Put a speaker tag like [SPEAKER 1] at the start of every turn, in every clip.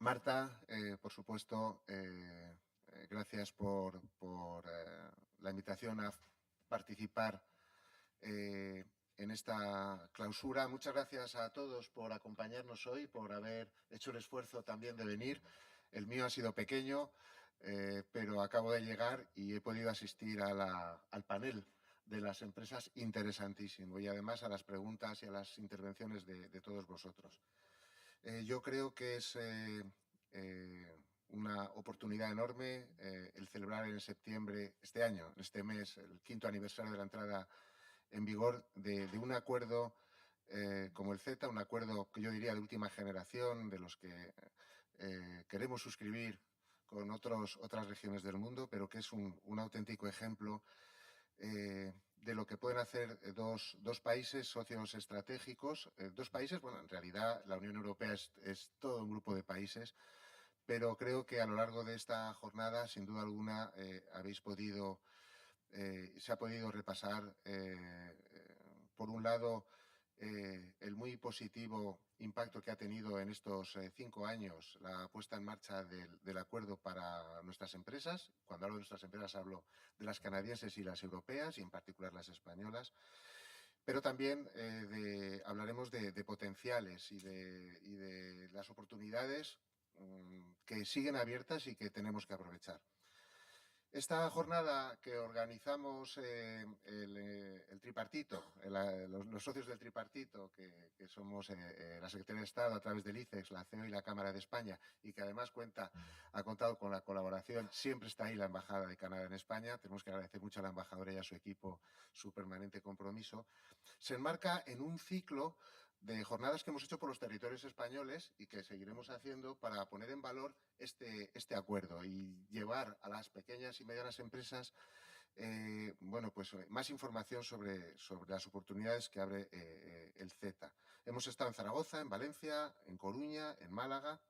[SPEAKER 1] Marta, por supuesto, gracias por la invitación a participar en esta clausura. Muchas gracias a todos por acompañarnos hoy, por haber hecho el esfuerzo también de venir. El mío ha sido pequeño, pero acabo de llegar y he podido asistir al panel de las empresas interesantísimo y además a las preguntas y a las intervenciones de todos vosotros. Yo creo que es una oportunidad enorme el celebrar en septiembre, este año, este mes, el 5º aniversario de la entrada en vigor de un acuerdo como el CETA, un acuerdo que yo diría de última generación, de los que queremos suscribir con otras regiones del mundo, pero que es un auténtico ejemplo de lo que pueden hacer dos países socios estratégicos. Dos países, bueno, en realidad la Unión Europea es todo un grupo de países, pero creo que a lo largo de esta jornada, sin duda alguna, se ha podido repasar, por un lado, el muy positivo impacto que ha tenido en estos 5 años la puesta en marcha del acuerdo para nuestras empresas. Cuando hablo de nuestras empresas hablo de las canadienses y las europeas y en particular las españolas. Pero también hablaremos de potenciales y de las oportunidades que siguen abiertas y que tenemos que aprovechar. Esta jornada que organizamos el tripartito, los socios del tripartito, que somos la Secretaría de Estado a través del ICEX, la CEO y la Cámara de España, y que además ha contado con la colaboración, siempre está ahí la Embajada de Canadá en España, tenemos que agradecer mucho a la embajadora y a su equipo su permanente compromiso, se enmarca en un ciclo de jornadas que hemos hecho por los territorios españoles y que seguiremos haciendo para poner en valor este acuerdo y llevar a las pequeñas y medianas empresas más información sobre las oportunidades que abre el CETA. Hemos estado en Zaragoza, en Valencia, en Coruña, en Málaga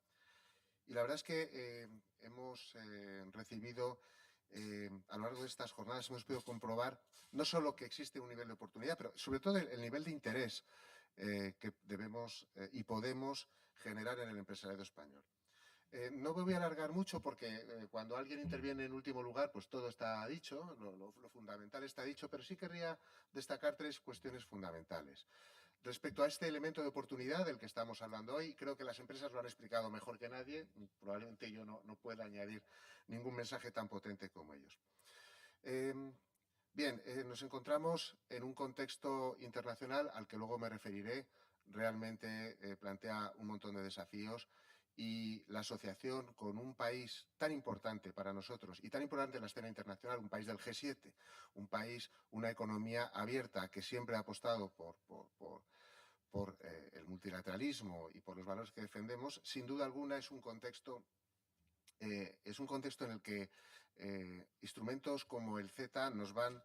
[SPEAKER 1] y la verdad es que hemos recibido a lo largo de estas jornadas hemos podido comprobar no solo que existe un nivel de oportunidad, pero sobre todo el nivel de interés que debemos y podemos generar en el empresariado español. No me voy a alargar mucho porque cuando alguien interviene en último lugar, pues todo está dicho, lo fundamental está dicho, pero sí querría destacar 3 cuestiones fundamentales. Respecto a este elemento de oportunidad del que estamos hablando hoy, creo que las empresas lo han explicado mejor que nadie, probablemente yo no pueda añadir ningún mensaje tan potente como ellos. Nos encontramos en un contexto internacional al que luego me referiré, realmente plantea un montón de desafíos y la asociación con un país tan importante para nosotros y tan importante en la escena internacional, un país del G7, un país, una economía abierta que siempre ha apostado por el multilateralismo y por los valores que defendemos, sin duda alguna es un contexto en el que instrumentos como el CETA nos van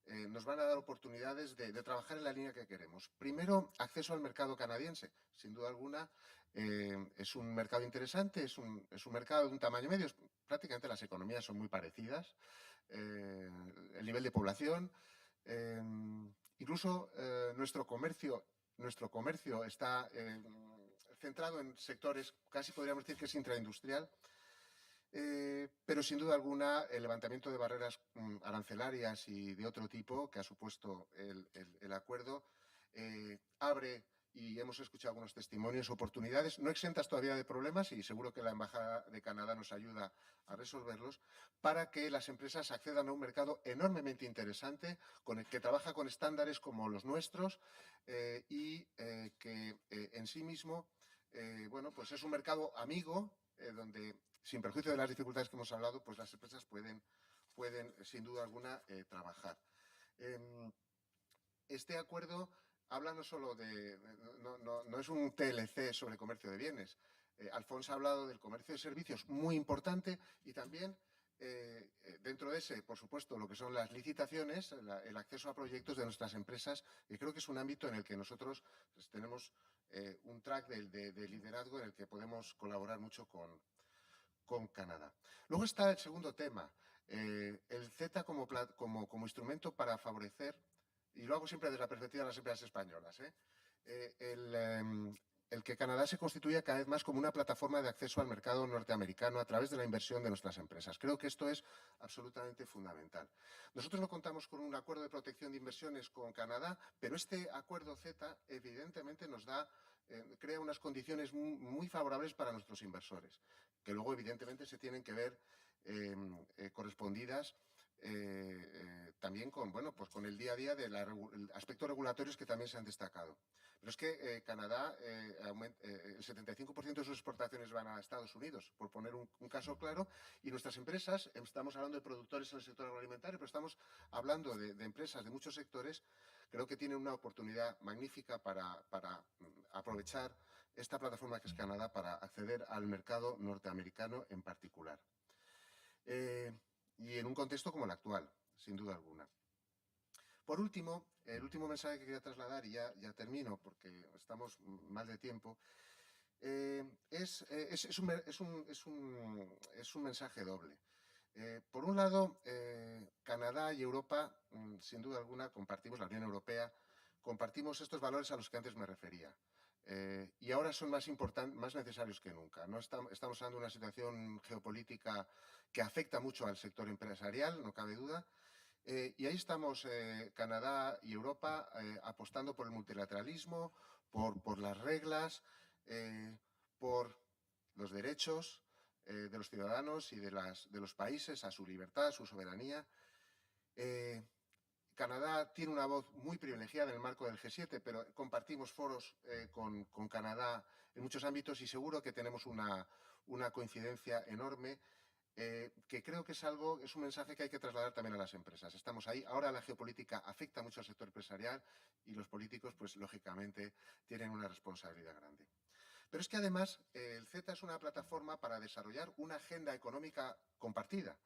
[SPEAKER 1] a dar oportunidades de trabajar en la línea que queremos. Primero, acceso al mercado canadiense. Sin duda alguna, es un mercado interesante, es un mercado de un tamaño medio. Prácticamente las economías son muy parecidas. El nivel de población, incluso nuestro comercio está centrado en sectores, casi podríamos decir que es intraindustrial. Pero sin duda alguna el levantamiento de barreras arancelarias y de otro tipo que ha supuesto el acuerdo abre, y hemos escuchado algunos testimonios, oportunidades no exentas todavía de problemas y seguro que la Embajada de Canadá nos ayuda a resolverlos para que las empresas accedan a un mercado enormemente interesante que trabaja con estándares como los nuestros y que en sí mismo pues es un mercado amigo donde sin perjuicio de las dificultades que hemos hablado, pues las empresas pueden sin duda alguna, trabajar. Este acuerdo habla no solo no es un TLC sobre comercio de bienes. Alfonso ha hablado del comercio de servicios, muy importante, y también dentro de ese, por supuesto, lo que son las licitaciones, el acceso a proyectos de nuestras empresas, y creo que es un ámbito en el que nosotros pues, tenemos un track de liderazgo en el que podemos colaborar mucho con Canadá. Luego está el segundo tema, el CETA como instrumento para favorecer, y lo hago siempre desde la perspectiva de las empresas españolas, el que Canadá se constituya cada vez más como una plataforma de acceso al mercado norteamericano a través de la inversión de nuestras empresas. Creo que esto es absolutamente fundamental. Nosotros no contamos con un acuerdo de protección de inversiones con Canadá, pero este acuerdo CETA evidentemente nos crea unas condiciones muy favorables para nuestros inversores, que luego evidentemente se tienen que ver correspondidas también con el día a día de aspectos regulatorios que también se han destacado. Pero es que Canadá, el 75% de sus exportaciones van a Estados Unidos, por poner un caso claro, y nuestras empresas, estamos hablando de productores en el sector agroalimentario, pero estamos hablando de empresas de muchos sectores, creo que tienen una oportunidad magnífica para aprovechar esta plataforma que es Canadá para acceder al mercado norteamericano en particular. Y en un contexto como el actual, sin duda alguna. Por último, el último mensaje que quería trasladar, y ya termino porque estamos mal de tiempo, es un mensaje doble. Por un lado, Canadá y Europa, sin duda alguna, compartimos, la Unión Europea, compartimos estos valores a los que antes me refería. Y ahora son más necesarios que nunca, ¿no? Estamos hablando de una situación geopolítica que afecta mucho al sector empresarial, no cabe duda. Y ahí estamos, Canadá y Europa, apostando por el multilateralismo, por las reglas, por los derechos de los ciudadanos y de los países a su libertad, a su soberanía. Canadá tiene una voz muy privilegiada en el marco del G7, pero compartimos foros con Canadá en muchos ámbitos y seguro que tenemos una coincidencia enorme que creo que es un mensaje que hay que trasladar también a las empresas. Estamos ahí. Ahora la geopolítica afecta mucho al sector empresarial y los políticos, pues lógicamente, tienen una responsabilidad grande. Pero es que además el CETA es una plataforma para desarrollar una agenda económica compartida.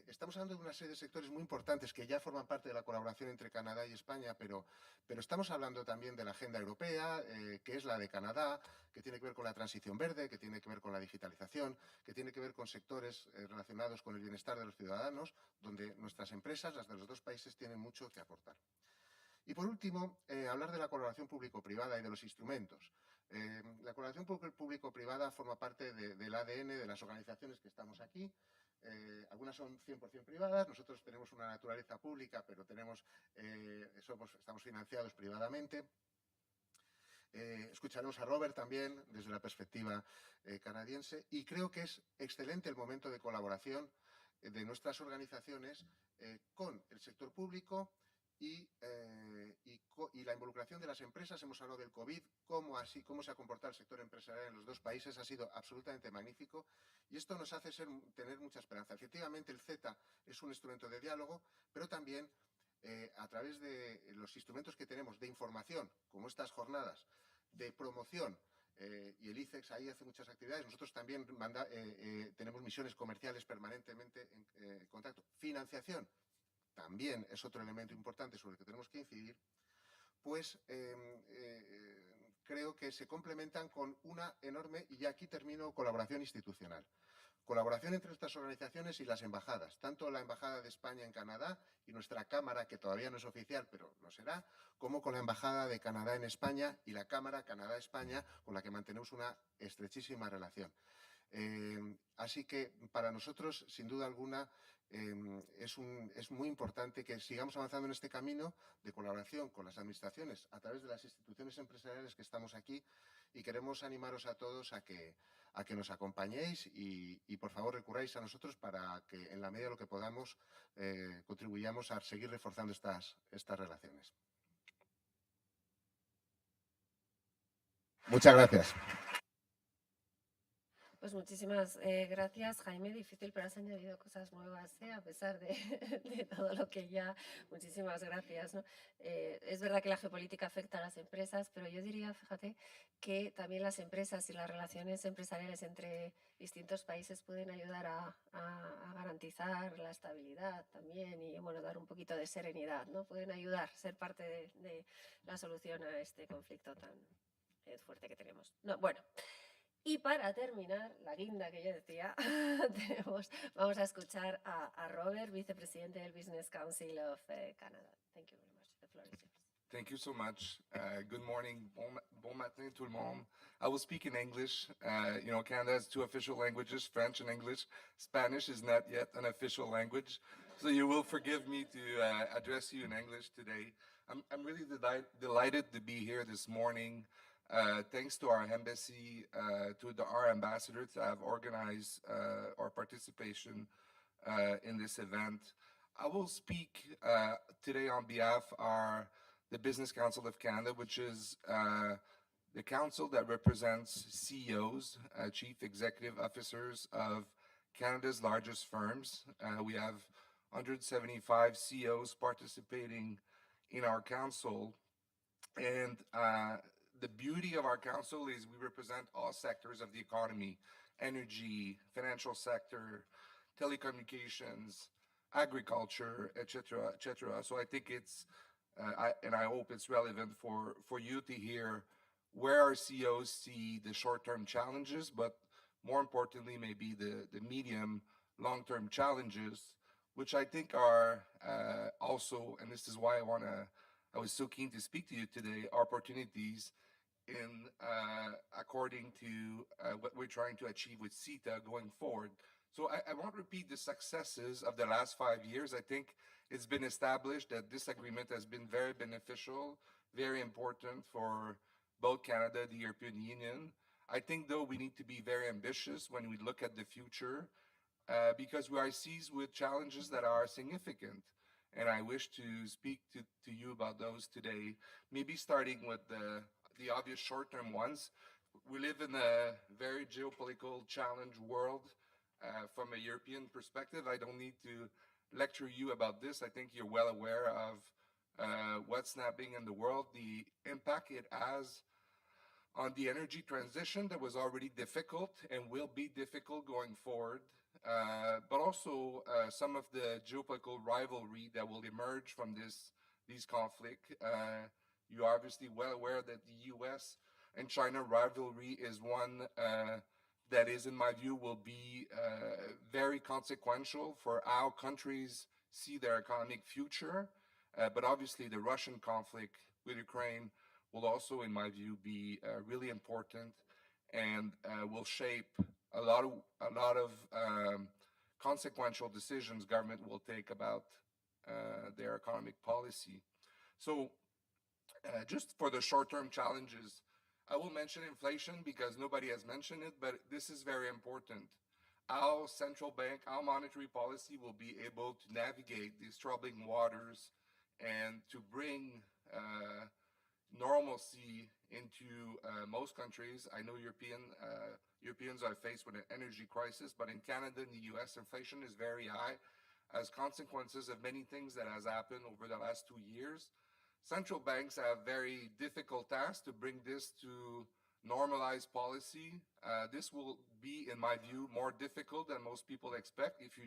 [SPEAKER 1] Estamos hablando de una serie de sectores muy importantes que ya forman parte de la colaboración entre Canadá y España, pero estamos hablando también de la agenda europea, que es la de Canadá, que tiene que ver con la transición verde, que tiene que ver con la digitalización, que tiene que ver con sectores relacionados con el bienestar de los ciudadanos, donde nuestras empresas, las de los dos países, tienen mucho que aportar. Y por último, hablar de la colaboración público-privada y de los instrumentos. La colaboración público-privada forma parte del ADN de las organizaciones que estamos aquí. Algunas son 100% privadas, nosotros tenemos una naturaleza pública, pero estamos financiados privadamente. Escucharemos a Robert también desde la perspectiva canadiense y creo que es excelente el momento de colaboración de nuestras organizaciones con el sector público y la involucración de las empresas. Hemos hablado del COVID, cómo se ha comportado el sector empresarial en los dos países, ha sido absolutamente magnífico y esto nos hace tener mucha esperanza. Efectivamente, el CETA es un instrumento de diálogo, pero también a través de los instrumentos que tenemos de información, como estas jornadas, de promoción, y el ICEX ahí hace muchas actividades. Nosotros también tenemos misiones comerciales permanentemente en contacto. Financiación también es otro elemento importante sobre el que tenemos que incidir. Pues creo que se complementan con una enorme, y ya aquí termino, colaboración institucional. Colaboración entre nuestras organizaciones y las embajadas, tanto la Embajada de España en Canadá y nuestra Cámara, que todavía no es oficial, pero lo será, como con la Embajada de Canadá en España y la Cámara Canadá-España, con la que mantenemos una estrechísima relación. Así que para nosotros, sin duda alguna, es muy importante que sigamos avanzando en este camino de colaboración con las administraciones a través de las instituciones empresariales que estamos aquí y queremos animaros a todos a que nos acompañéis y por favor recurráis a nosotros para que en la medida de lo que podamos contribuyamos a seguir reforzando estas relaciones. Muchas gracias.
[SPEAKER 2] Pues muchísimas gracias, Jaime. Difícil, pero has añadido cosas nuevas, a pesar de todo lo que ya... Muchísimas gracias, ¿no? Es verdad que la geopolítica afecta a las empresas, pero yo diría, fíjate, que también las empresas y las relaciones empresariales entre distintos países pueden ayudar a garantizar la estabilidad también y, bueno, dar un poquito de serenidad, ¿no? Pueden ayudar, ser parte de la solución a este conflicto tan fuerte que tenemos. No, bueno. Y para terminar, la guinda que yo decía, vamos a escuchar a Robert, vicepresidente del Business Council of Canada. Thank you very much. The floor is yours.
[SPEAKER 3] Thank you so much. Good morning, Bon matin, tout le monde. I will speak in English. Canada has two official languages, French and English. Spanish is not yet an official language, so you will forgive me to address you in English today. I'm really delighted to be here this morning. Thanks to our embassy, our ambassadors that have organized our participation in this event. I will speak today on behalf of the Business Council of Canada, which is the council that represents CEOs, Chief Executive Officers of Canada's largest firms. We have 175 CEOs participating in our council. And the beauty of our council is we represent all sectors of the economy: energy, financial sector, telecommunications, agriculture, etc., etc. So I think I hope it's relevant for you to hear where our CEOs see the short-term challenges, but more importantly, maybe the medium, long-term challenges, which I think are also, and this is why I was so keen to speak to you today, opportunities in according to what we're trying to achieve with CETA going forward. So I won't repeat the successes of the last 5 years. I think it's been established that this agreement has been very beneficial, very important for both Canada and the European Union. I think, though, we need to be very ambitious when we look at the future because we are seized with challenges that are significant. And I wish to speak to you about those today, maybe starting with the obvious short-term ones. We live in a very geopolitical challenge world from a European perspective. I don't need to lecture you about this. I think you're well aware of what's happening in the world, the impact it has on the energy transition that was already difficult and will be difficult going forward, but also some of the geopolitical rivalry that will emerge from these conflict. You're obviously well aware that the U.S. and China rivalry is one that is, in my view, will be very consequential for how countries see their economic future. But obviously, the Russian conflict with Ukraine will also, in my view, be really important and will shape a lot of consequential decisions government will take about their economic policy. So just for the short-term challenges, I will mention inflation because nobody has mentioned it, but this is very important. Our central bank, our monetary policy will be able to navigate these troubling waters and to bring normalcy into most countries. I know Europeans are faced with an energy crisis, but in Canada and the US, inflation is very high as consequences of many things that has happened over the last 2 years. Central banks have very difficult tasks to bring this to normalized policy. This will be, in my view, more difficult than most people expect. If you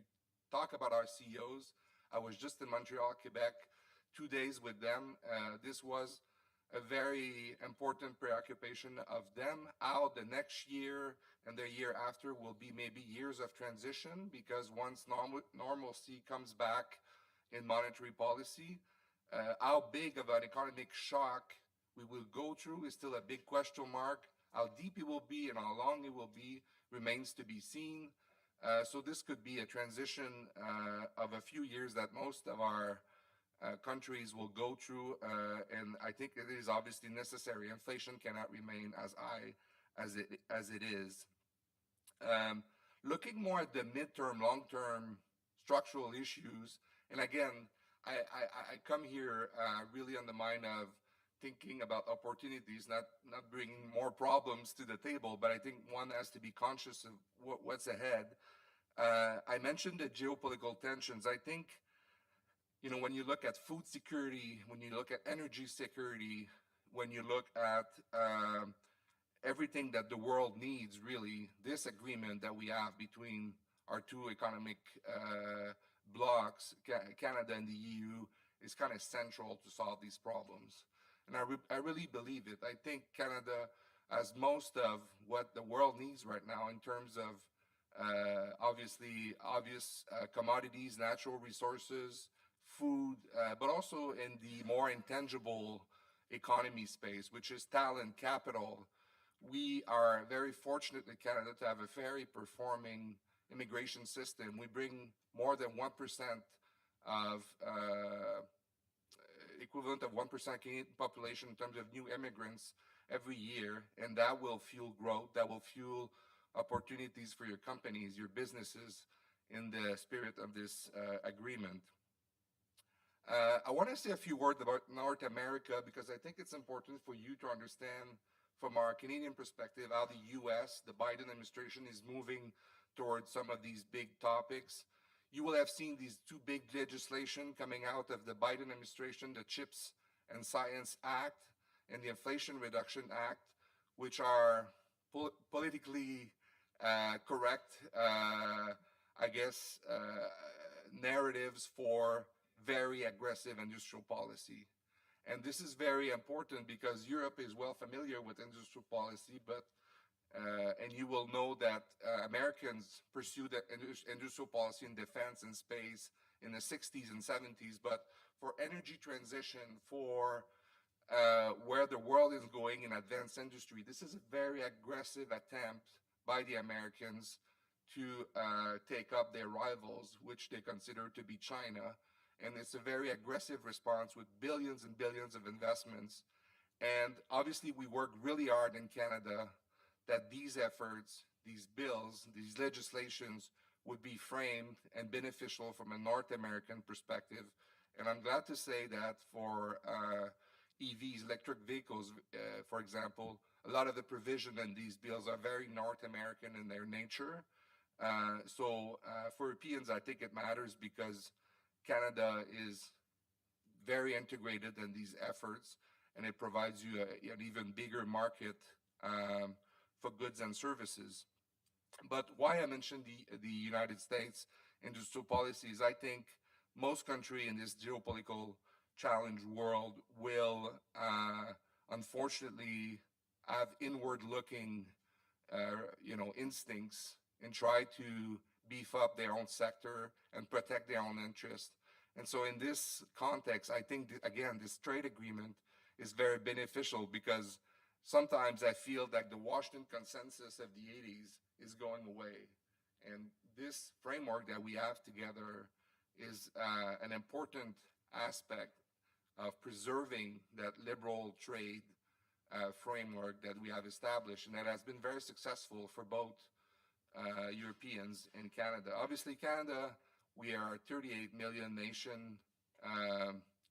[SPEAKER 3] talk about our CEOs, I was just in Montreal, Quebec, 2 days with them. This was a very important preoccupation of them. How the next year and the year after will be maybe years of transition, because once normalcy comes back in monetary policy, how big of an economic shock we will go through is still a big question mark. How deep it will be and how long it will be remains to be seen. So this could be a transition of a few years that most of our countries will go through, and I think it is obviously necessary. Inflation cannot remain as high as it is. Looking more at the midterm, long-term structural issues, and again, I come here really on the mind of thinking about opportunities, not bringing more problems to the table, but I think one has to be conscious of what's ahead. I mentioned the geopolitical tensions. I think, when you look at food security, when you look at energy security, when you look at everything that the world needs, really, this agreement that we have between our two economic blocs, Canada and the EU, is kind of central to solve these problems. And I really believe it. I think Canada has most of what the world needs right now in terms of obvious commodities, natural resources, food, but also in the more intangible economy space, which is talent capital. We are very fortunate in Canada to have a very performing immigration system. We bring more than 1% of equivalent of 1% Canadian population in terms of new immigrants every year, and that will fuel growth, that will fuel opportunities for your companies, your businesses, in the spirit of this agreement. I want to say a few words about North America because I think it's important for you to understand from our Canadian perspective how the US, the Biden administration, is moving towards some of these big topics. You will have seen these two big legislation coming out of the Biden administration, the CHIPS and Science Act and the Inflation Reduction Act, which are politically correct, I guess, narratives for very aggressive industrial policy. And this is very important because Europe is well familiar with industrial policy, but and you will know that Americans pursued industrial policy in defense and space in the 60s and 70s, but for energy transition, for where the world is going in advanced industry, this is a very aggressive attempt by the Americans to take up their rivals, which they consider to be China. And it's a very aggressive response with billions and billions of investments. And obviously, we work really hard in Canada that these efforts, these bills, these legislations would be framed and beneficial from a North American perspective. And I'm glad to say that for EVs, electric vehicles, for example, a lot of the provision in these bills are very North American in their nature. So for Europeans, I think it matters because Canada is very integrated in these efforts, and it provides you an even bigger market for goods and services. But why I mentioned the United States industrial policies, I think most countries in this geopolitical challenge world will unfortunately have inward-looking, instincts and try to beef up their own sector and protect their own interests. And so in this context, I think, again, this trade agreement is very beneficial because sometimes I feel that the Washington consensus of the 80s is going away. And this framework that we have together is an important aspect of preserving that liberal trade framework that we have established, and that has been very successful for both Europeans and Canada. Obviously, Canada, we are a 38 million nation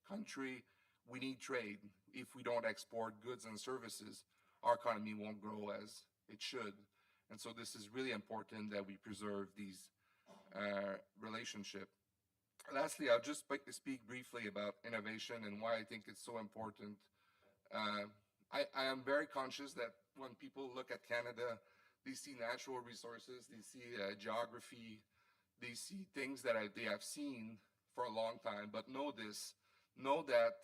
[SPEAKER 3] country. We need trade. If we don't export goods and services, our economy won't grow as it should. And so this is really important that we preserve these relationship. Lastly, I'll just speak briefly about innovation and why I think it's so important. I am very conscious that when people look at Canada, they see natural resources, they see geography, they see things that they have seen for a long time, but know that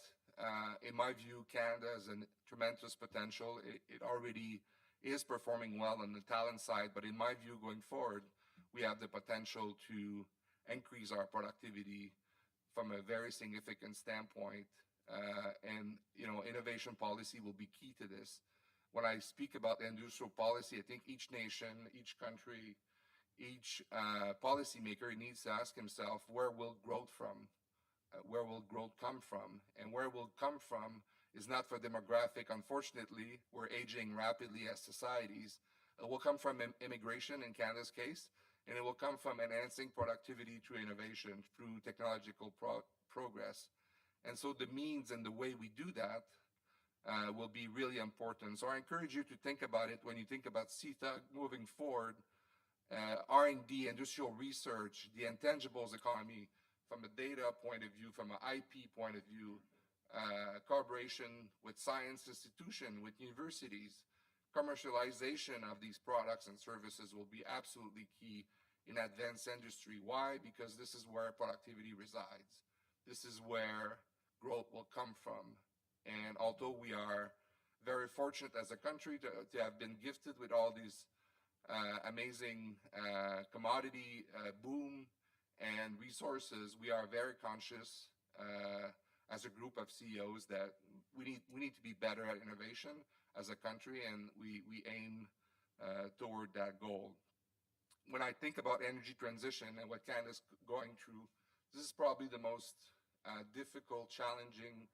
[SPEAKER 3] in my view, Canada has a tremendous potential. It already is performing well on the talent side, but in my view, going forward, we have the potential to increase our productivity from a very significant standpoint. And innovation policy will be key to this. When I speak about industrial policy, I think each nation, each country, each policymaker needs to ask himself, where will growth from? Where will growth come from? And where it will come from is not for demographic. Unfortunately, we're aging rapidly as societies. It will come from immigration in Canada's case, and it will come from enhancing productivity through innovation, through technological progress. And so the means and the way we do that will be really important. So I encourage you to think about it when you think about CETA moving forward. R&D, industrial research, the intangibles economy, from a data point of view, from an IP point of view, collaboration with science institutions, with universities, commercialization of these products and services will be absolutely key in advanced industry. Why? Because this is where productivity resides. This is where growth will come from. And although we are very fortunate as a country to have been gifted with all these amazing commodity boom and resources, we are very conscious as a group of CEOs that we need to be better at innovation as a country, and we aim toward that goal. When I think about energy transition and what Canada's going through, this is probably the most difficult, challenging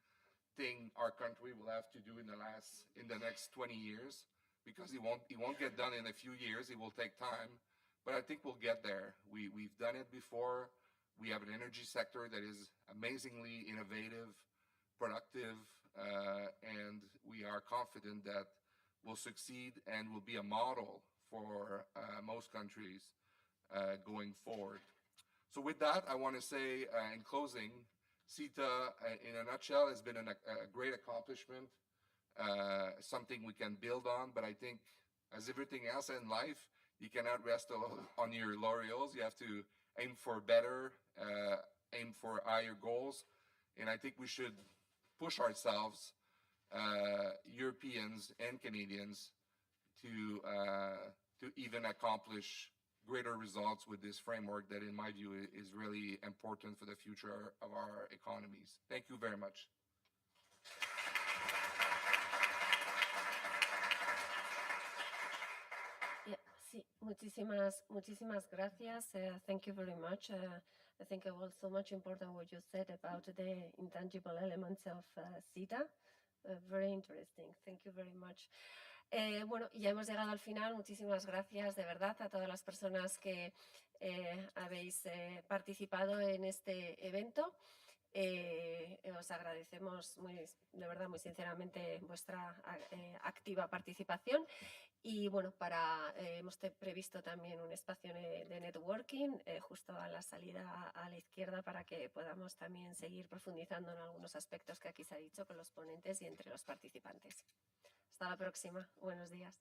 [SPEAKER 3] thing our country will have to do in the next 20 years, because it won't get done in a few years. It will take time, but I think we'll get there. We've done it before. We have an energy sector that is amazingly innovative, productive, and we are confident that we'll succeed and will be a model for most countries going forward. So with that, I want to say in closing, CETA, in a nutshell, has been a great accomplishment, something we can build on. But I think, as everything else in life, you cannot rest on your laurels. You have to aim for better, aim for higher goals. And I think we should push ourselves, Europeans and Canadians, to even accomplish greater results with this framework that, in my view, is really important for the future of our economies. Thank you very much.
[SPEAKER 2] Yeah, sí, muchísimas gracias. Thank you very much. I think it was so much important what you said about the intangible elements of CETA. Very interesting. Thank you very much. Bueno, ya hemos llegado al final. Muchísimas gracias de verdad a todas las personas que habéis participado en este evento. Os agradecemos de verdad, muy sinceramente vuestra activa participación. Y bueno, hemos previsto también un espacio de networking justo a la salida a la izquierda, para que podamos también seguir profundizando en algunos aspectos que aquí se ha dicho con los ponentes y entre los participantes. Hasta la próxima. Buenos días.